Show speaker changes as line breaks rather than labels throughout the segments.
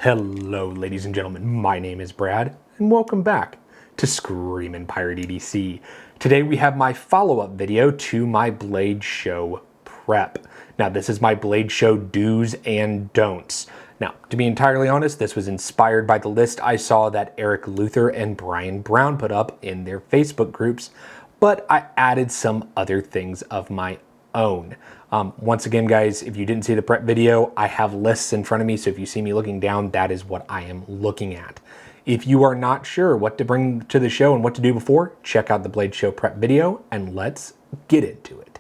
Hello ladies and gentlemen, my name is Brad and welcome back to Screamin' Pirate EDC. Today we have my follow-up video to my Blade Show prep. Now this is my Blade Show do's and don'ts. Now to be entirely honest, this was inspired by the list I saw that Eric Luther and Brian Brown put up in their Facebook groups, but I added some other things of my own. Once again, guys, if you didn't see the prep video, I have lists in front of me, so if you see me looking down, that is what I am looking at. If you are not sure what to bring to the show and what to do before, check out the Blade Show prep video, and let's get into it.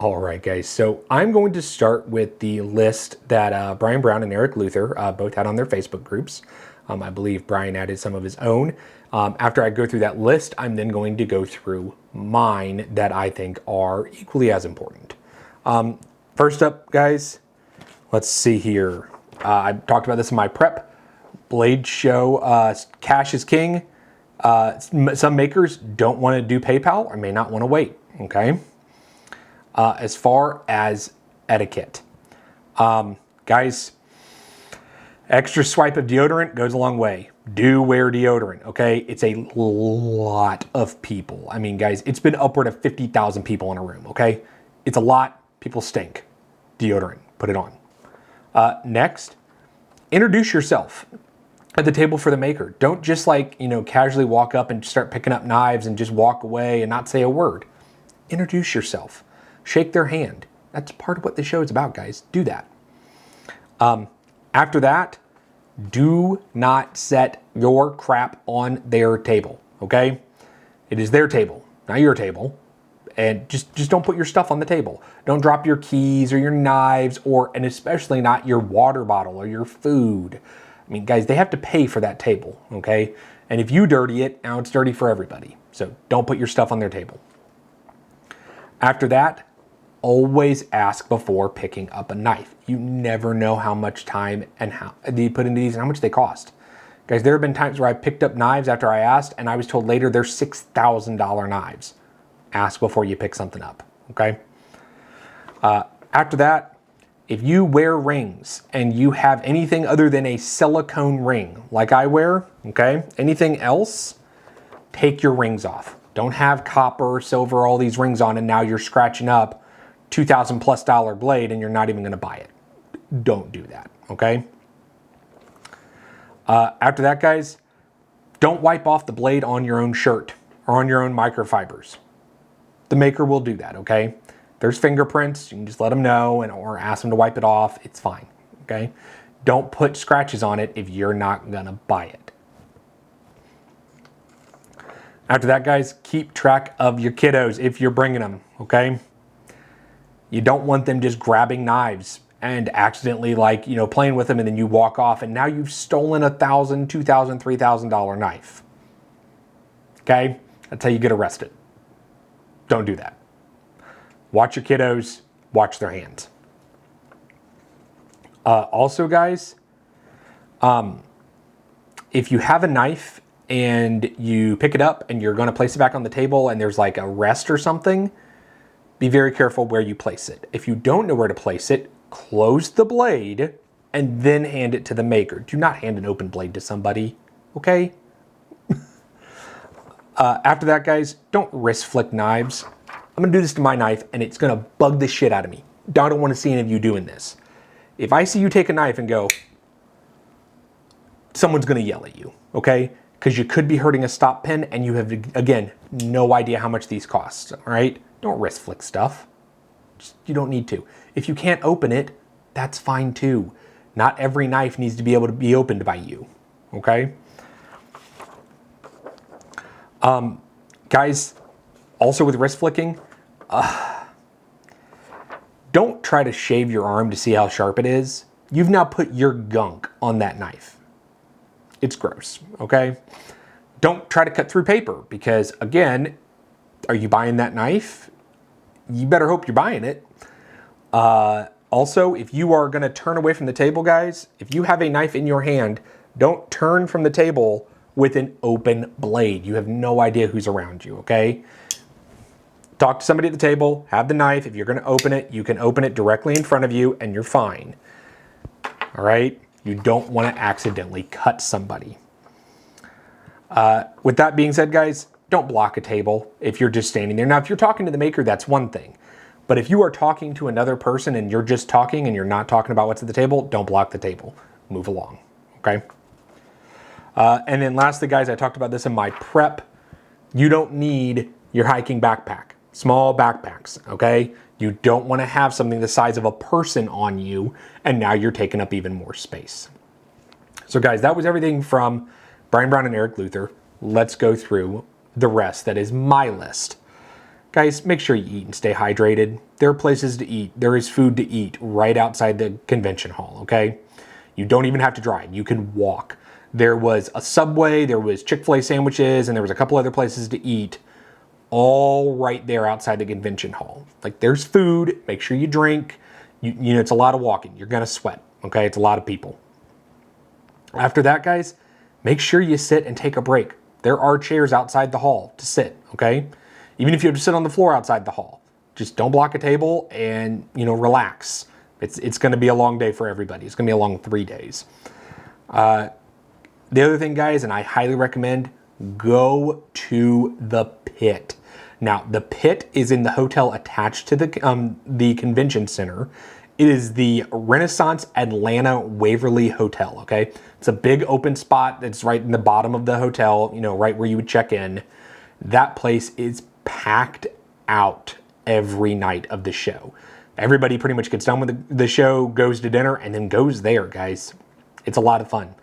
Alright guys, so I'm going to start with the list that Brian Brown and Eric Luther both had on their Facebook groups. I believe Brian added some of his own. After I go through that list, I'm then going to go through mine that I think are equally as important. First up, guys, let's see here. I talked about this in my prep. Blade Show, cash is king. Some makers don't want to do PayPal or may not want to wait, okay? As far as etiquette, guys, extra swipe of deodorant goes a long way. Do wear deodorant, okay? It's a lot of people. I mean, guys, it's been upward of 50,000 people in a room, okay? It's a lot. People stink. Deodorant, put it on. Next, introduce yourself at the table for the maker. Don't just casually walk up and start picking up knives and just walk away and not say a word. Introduce yourself. Shake their hand. That's part of what the show is about, guys. Do that. After that, do not set your crap on their table, okay? It is their table, not your table. And just don't put your stuff on the table. Don't drop your keys or your knives and especially not your water bottle or your food. I mean, guys, they have to pay for that table, okay? And if you dirty it, now it's dirty for everybody. So don't put your stuff on their table. After that, always ask before picking up a knife. You never know how much time and how you put into these and how much they cost. Guys, there have been times where I picked up knives after I asked and I was told later they're $6,000 knives. Ask before you pick something up, okay? After that, if you wear rings and you have anything other than a silicone ring like I wear, okay, anything else, take your rings off. Don't have copper, silver, all these rings on and now you're scratching up $2,000+ blade and you're not even going to buy it. Don't do that, okay? After that, guys, don't wipe off the blade on your own shirt or on your own microfibers. The maker will do that, okay? There's fingerprints. You can just let them know or ask them to wipe it off. It's fine, okay? Don't put scratches on it if you're not going to buy it. After that, guys, keep track of your kiddos if you're bringing them, okay? You don't want them just grabbing knives and accidentally playing with them and then you walk off and now you've stolen a $1,000, $2,000, $3,000 knife. Okay? That's how you get arrested. Don't do that. Watch your kiddos, watch their hands. Also, guys, if you have a knife and you pick it up and you're going to place it back on the table and there's like a rest or something, be very careful where you place it. If you don't know where to place it, close the blade and then hand it to the maker. Do not hand an open blade to somebody, okay? After that, guys, don't wrist flick knives. I'm gonna do this to my knife and it's gonna bug the shit out of me. I don't wanna see any of you doing this. If I see you take a knife and go, someone's gonna yell at you, okay? Because you could be hurting a stop pin and you have, again, no idea how much these cost, all right? Don't wrist flick stuff. You don't need to. If you can't open it, that's fine too. Not every knife needs to be able to be opened by you, okay? Guys, also with wrist flicking, don't try to shave your arm to see how sharp it is. You've now put your gunk on that knife. It's gross, okay? Don't try to cut through paper because, again, are you buying that knife? You better hope you're buying it. Also, if you are going to turn away from the table, guys, if you have a knife in your hand, don't turn from the table with an open blade. You have no idea who's around you, okay? Talk to somebody at the table, have the knife. If you're gonna open it, you can open it directly in front of you and you're fine. All right? You don't wanna accidentally cut somebody. With that being said, guys, don't block a table if you're just standing there. Now, if you're talking to the maker, that's one thing. But if you are talking to another person and you're just talking and you're not talking about what's at the table, don't block the table. Move along, okay? And then lastly, guys, I talked about this in my prep. You don't need your hiking backpack. Small backpacks, okay? You don't want to have something the size of a person on you, and now you're taking up even more space. So guys, that was everything from Brian Brown and Eric Luther. Let's go through the rest. That is my list. Guys, make sure you eat and stay hydrated. There are places to eat. There is food to eat right outside the convention hall, okay? You don't even have to drive. You can walk. There was a Subway, there was Chick-fil-A sandwiches, and there was a couple other places to eat, all right there outside the convention hall. Like, there's food. Make sure you drink. You know, it's a lot of walking. You're going to sweat, okay? It's a lot of people. After that, guys, make sure you sit and take a break. There are chairs outside the hall to sit, okay? Even if you have to sit on the floor outside the hall, just don't block a table and, you know, relax. It's going to be a long day for everybody. It's going to be a long 3 days. The other thing, guys, and I highly recommend, go to the pit. Now, the pit is in the hotel attached to the convention center. It is the Renaissance Atlanta Waverly Hotel, okay? It's a big open spot that's right in the bottom of the hotel, you know, right where you would check in. That place is packed out every night of the show. Everybody pretty much gets done with the show, goes to dinner, and then goes there, guys. It's a lot of fun.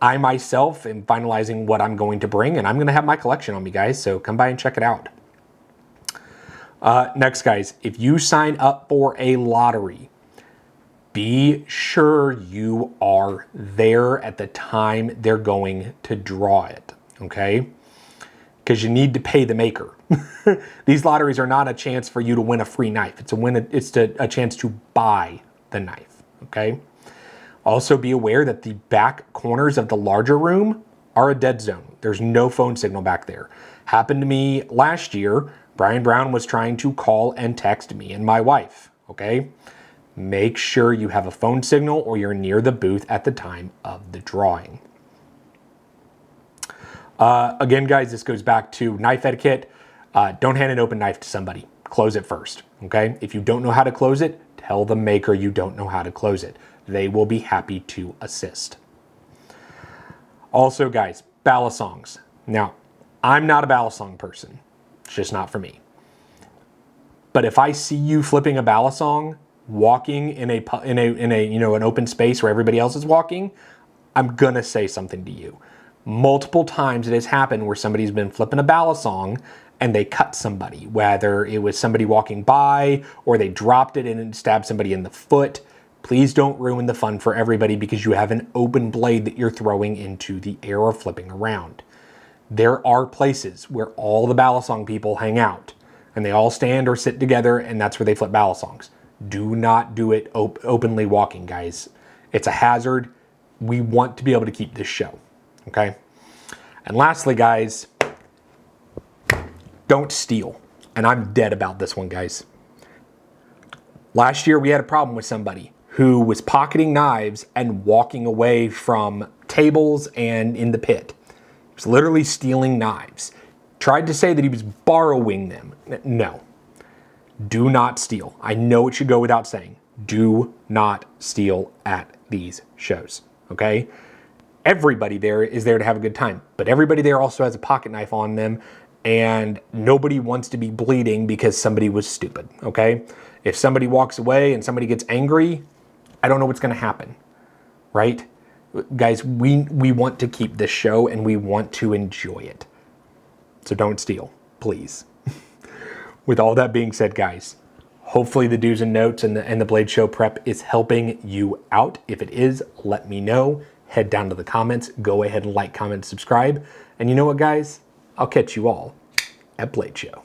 I myself am finalizing what I'm going to bring, and I'm going to have my collection on me, guys, so come by and check it out. Next, guys, if you sign up for a lottery, be sure you are there at the time they're going to draw it, okay? Because you need to pay the maker. These lotteries are not a chance for you to win a free knife. It's a chance to buy the knife, okay? Also be aware that the back corners of the larger room are a dead zone. There's no phone signal back there. Happened to me last year. Brian Brown was trying to call and text me and my wife, okay? Make sure you have a phone signal or you're near the booth at the time of the drawing. Again, guys, this goes back to knife etiquette. Don't hand an open knife to somebody. Close it first, okay? If you don't know how to close it, tell the maker you don't know how to close it. They will be happy to assist. Also, guys, balisongs. Now, I'm not a balisong person. It's just not for me. But if I see you flipping a balisong, walking in a you know, an open space where everybody else is walking, I'm gonna say something to you. Multiple times it has happened where somebody's been flipping a balisong and they cut somebody, whether it was somebody walking by or they dropped it and it stabbed somebody in the foot. Please don't ruin the fun for everybody because you have an open blade that you're throwing into the air or flipping around. There are places where all the balisong people hang out and they all stand or sit together, and that's where they flip balisongs. Do not do it openly walking, guys. It's a hazard. We want to be able to keep this show, okay? And lastly, guys, don't steal. And I'm dead about this one, guys. Last year, we had a problem with somebody who was pocketing knives and walking away from tables and in the pit. He was literally stealing knives. Tried to say that he was borrowing them. No. Do not steal. I know it should go without saying. Do not steal at these shows, okay? Everybody there is there to have a good time, but everybody there also has a pocket knife on them, and nobody wants to be bleeding because somebody was stupid, okay? If somebody walks away and somebody gets angry, I don't know what's gonna happen, right? Guys, we want to keep this show and we want to enjoy it. So don't steal, please. With all that being said, guys, hopefully the do's and notes and the Blade Show prep is helping you out. If it is, let me know. Head down to the comments, go ahead and like, comment, subscribe. And you know what, guys? I'll catch you all at Blade Show.